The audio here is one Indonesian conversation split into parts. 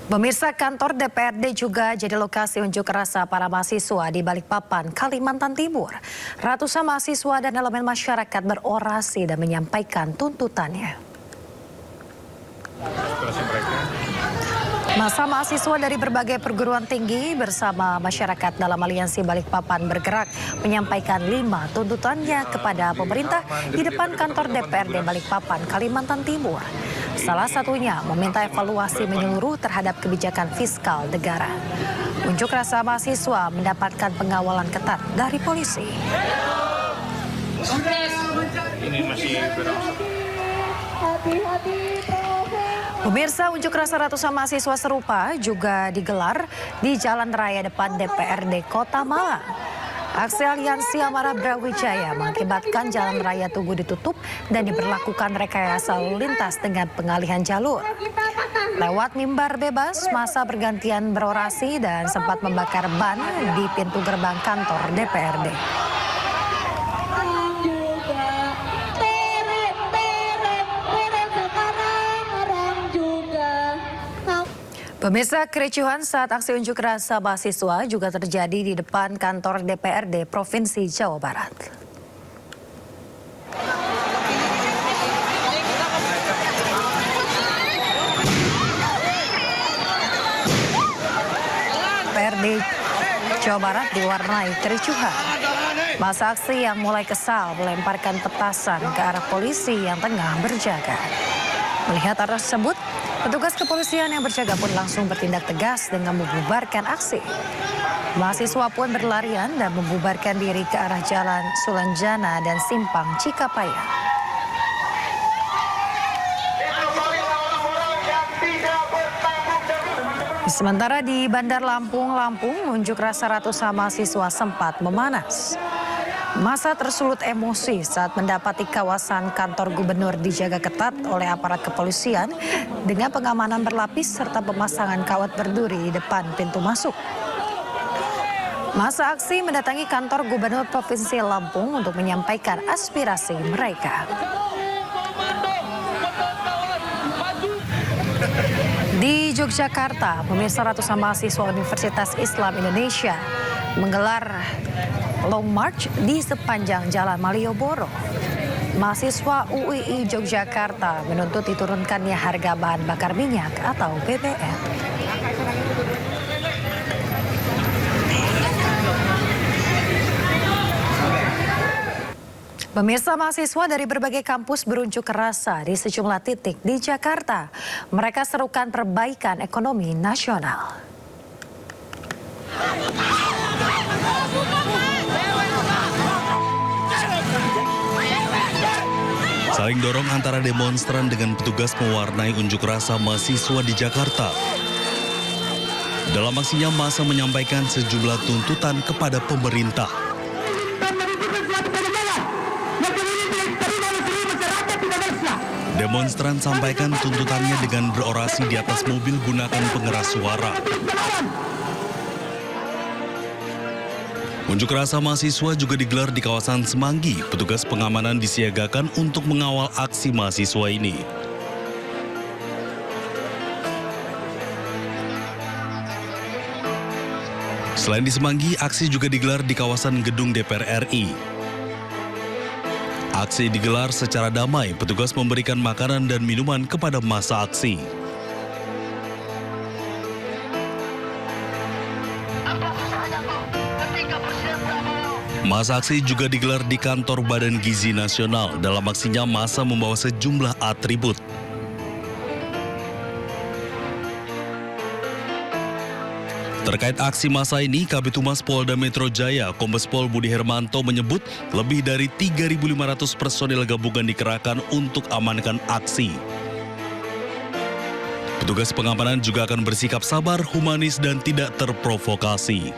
Pemirsa, kantor DPRD juga jadi lokasi unjuk rasa para mahasiswa di Balikpapan, Kalimantan Timur. Ratusan mahasiswa dan elemen masyarakat berorasi dan menyampaikan tuntutannya. Masa mahasiswa dari berbagai perguruan tinggi bersama masyarakat dalam Aliansi Balikpapan bergerak menyampaikan 5 tuntutannya kepada pemerintah di depan kantor DPRD Balikpapan, Kalimantan Timur. Salah satunya meminta evaluasi menyeluruh terhadap kebijakan fiskal negara. Unjuk rasa mahasiswa mendapatkan pengawalan ketat dari polisi. Pemirsa, unjuk rasa ratusan mahasiswa serupa juga digelar di Jalan Raya depan DPRD Kota Malang. Aksi Aliansi Amarah Brawijaya mengakibatkan Jalan Raya Tugu ditutup dan diberlakukan rekayasa lalu lintas dengan pengalihan jalur. Lewat mimbar bebas, massa bergantian berorasi dan sempat membakar ban di pintu gerbang kantor DPRD. Pemirsa, kericuhan saat aksi unjuk rasa mahasiswa juga terjadi di depan kantor DPRD Provinsi Jawa Barat. DPRD Jawa Barat diwarnai kericuhan. Masa aksi yang mulai kesal melemparkan petasan ke arah polisi yang tengah berjaga. Melihat arah tersebut, petugas kepolisian yang berjaga pun langsung bertindak tegas dengan membubarkan aksi. Mahasiswa pun berlarian dan membubarkan diri ke arah Jalan Sulanjana dan Simpang Cikapaya. Sementara di Bandar Lampung, unjuk rasa ratusan mahasiswa sempat memanas. Massa tersulut emosi saat mendapati kawasan kantor gubernur dijaga ketat oleh aparat kepolisian dengan pengamanan berlapis serta pemasangan kawat berduri di depan pintu masuk. Massa aksi mendatangi kantor gubernur Provinsi Lampung untuk menyampaikan aspirasi mereka. Di Yogyakarta, pemirsa, ratusan mahasiswa Universitas Islam Indonesia menggelar long march di sepanjang Jalan Malioboro. Mahasiswa UII Yogyakarta menuntut diturunkannya harga bahan bakar minyak atau BBM. Pemirsa, mahasiswa dari berbagai kampus berunjuk rasa di sejumlah titik di Jakarta. Mereka serukan perbaikan ekonomi nasional. Saling dorong antara demonstran dengan petugas mewarnai unjuk rasa mahasiswa di Jakarta. Dalam aksinya, massa menyampaikan sejumlah tuntutan kepada pemerintah. Demonstran sampaikan tuntutannya dengan berorasi di atas mobil gunakan pengeras suara. Unjuk rasa mahasiswa juga digelar di kawasan Semanggi. Petugas pengamanan disiagakan untuk mengawal aksi mahasiswa ini. Selain di Semanggi, aksi juga digelar di kawasan gedung DPR RI. Aksi digelar secara damai, petugas memberikan makanan dan minuman kepada massa aksi. Massa aksi juga digelar di kantor Badan Gizi Nasional. Dalam aksinya, massa membawa sejumlah atribut. Terkait aksi massa ini, Kabid Humas Polda Metro Jaya, Kombes Pol Budi Hermanto menyebut lebih dari 3.500 personil gabungan dikerahkan untuk amankan aksi. Petugas pengamanan juga akan bersikap sabar, humanis, dan tidak terprovokasi.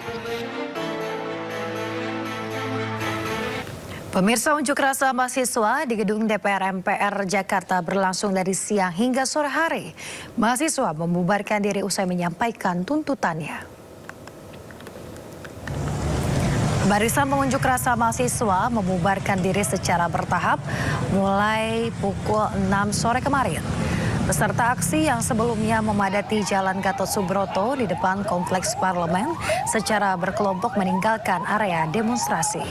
Pemirsa, unjuk rasa mahasiswa di gedung DPR MPR Jakarta berlangsung dari siang hingga sore hari. Mahasiswa membubarkan diri usai menyampaikan tuntutannya. Barisan pengunjuk rasa mahasiswa membubarkan diri secara bertahap mulai pukul 6 sore kemarin. Peserta aksi yang sebelumnya memadati Jalan Gatot Subroto di depan Kompleks Parlemen secara berkelompok meninggalkan area demonstrasi.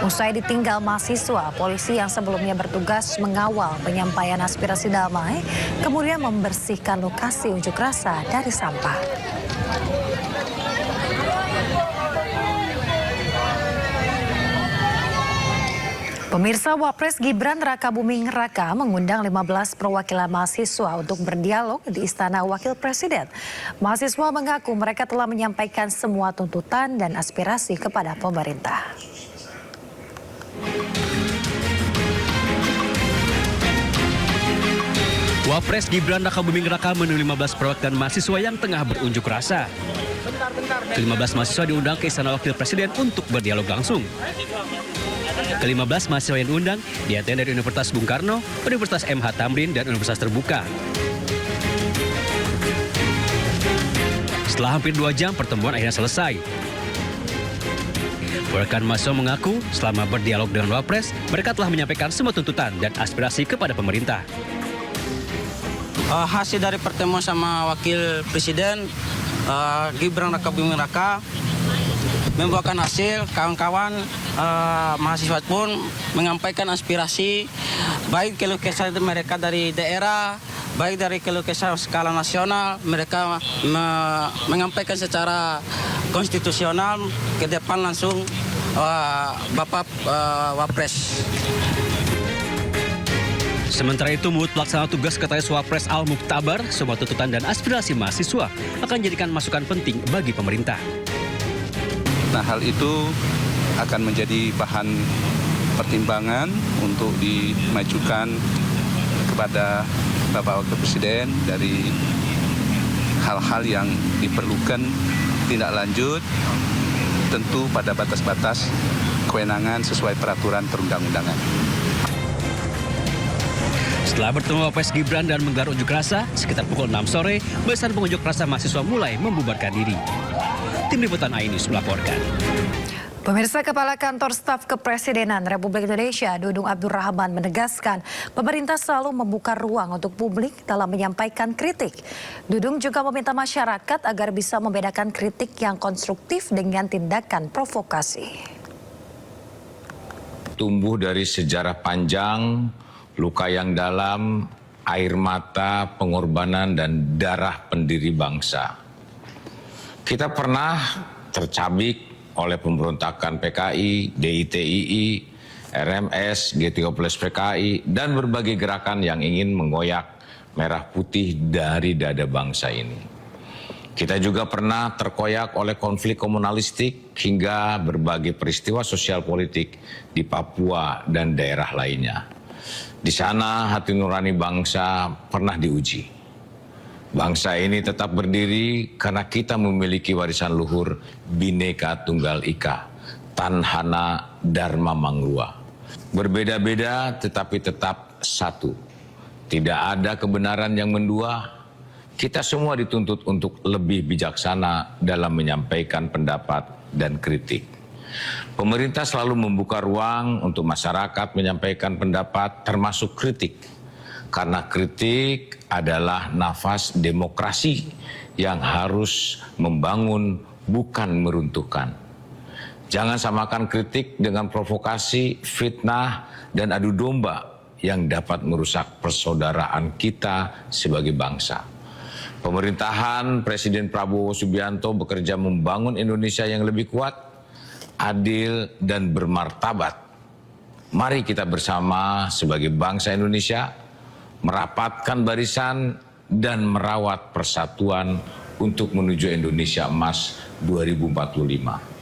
Usai ditinggal mahasiswa, polisi yang sebelumnya bertugas mengawal penyampaian aspirasi damai kemudian membersihkan lokasi unjuk rasa dari sampah. Pemirsa, Wapres Gibran Rakabuming Raka mengundang 15 perwakilan mahasiswa untuk berdialog di Istana Wakil Presiden. Mahasiswa mengaku mereka telah menyampaikan semua tuntutan dan aspirasi kepada pemerintah. Wapres Gibran Rakabuming Raka menemui 15 perwakilan mahasiswa yang tengah berunjuk rasa. Ke-15 mahasiswa diundang ke Istana Wakil Presiden untuk berdialog langsung. Ke-15 mahasiswa yang diundang diantara dari Universitas Bung Karno, Universitas MH Tamrin, dan Universitas Terbuka. Setelah hampir 2 jam, pertemuan akhirnya selesai. Perwakilan mahasiswa mengaku selama berdialog dengan Wapres, mereka telah menyampaikan semua tuntutan dan aspirasi kepada pemerintah. Hasil dari pertemuan sama Wakil Presiden Gibran Rakabuming Raka membuahkan hasil. Kawan-kawan mahasiswa pun menyampaikan aspirasi baik keluh kesah mereka dari daerah, baik dari keluh kesah skala nasional. Mereka menyampaikan secara konstitusional ke depan langsung Bapak Wapres. Sementara itu, menurut pelaksana tugas Sekretaris Wapres Al-Muktabar, semua tuntutan dan aspirasi mahasiswa akan jadikan masukan penting bagi pemerintah. Nah, hal itu akan menjadi bahan pertimbangan untuk dimajukan kepada Bapak Wakil Presiden dari hal-hal yang diperlukan tindak lanjut, tentu pada batas-batas kewenangan sesuai peraturan perundang-undangan. Setelah bertemu Wapres Gibran dan menggelar unjuk rasa, sekitar pukul 6 sore, barisan pengunjuk rasa mahasiswa mulai membubarkan diri. Tim Liputan iNews melaporkan. Pemirsa, Kepala Kantor Staf Kepresidenan Republik Indonesia, Dudung Abdurrahman, menegaskan pemerintah selalu membuka ruang untuk publik dalam menyampaikan kritik. Dudung juga meminta masyarakat agar bisa membedakan kritik yang konstruktif dengan tindakan provokasi. Tumbuh dari sejarah panjang, luka yang dalam, air mata, pengorbanan, dan darah pendiri bangsa. Kita pernah tercabik oleh pemberontakan PKI, DITII, RMS, G30 PKI, dan berbagai gerakan yang ingin menggoyak merah putih dari dada bangsa ini. Kita juga pernah terkoyak oleh konflik komunalistik hingga berbagai peristiwa sosial politik di Papua dan daerah lainnya. Di sana hati nurani bangsa pernah diuji. Bangsa ini tetap berdiri karena kita memiliki warisan luhur Bhinneka Tunggal Ika, Tanhana Dharma Mangrua. Berbeda-beda tetapi tetap satu. Tidak ada kebenaran yang mendua. Kita semua dituntut untuk lebih bijaksana dalam menyampaikan pendapat dan kritik. Pemerintah selalu membuka ruang untuk masyarakat menyampaikan pendapat termasuk kritik. Karena kritik adalah nafas demokrasi yang harus membangun bukan meruntuhkan. Jangan samakan kritik dengan provokasi, fitnah, dan adu domba yang dapat merusak persaudaraan kita sebagai bangsa. Pemerintahan Presiden Prabowo Subianto bekerja membangun Indonesia yang lebih kuat, adil, dan bermartabat. Mari kita bersama sebagai bangsa Indonesia merapatkan barisan dan merawat persatuan untuk menuju Indonesia Emas 2045.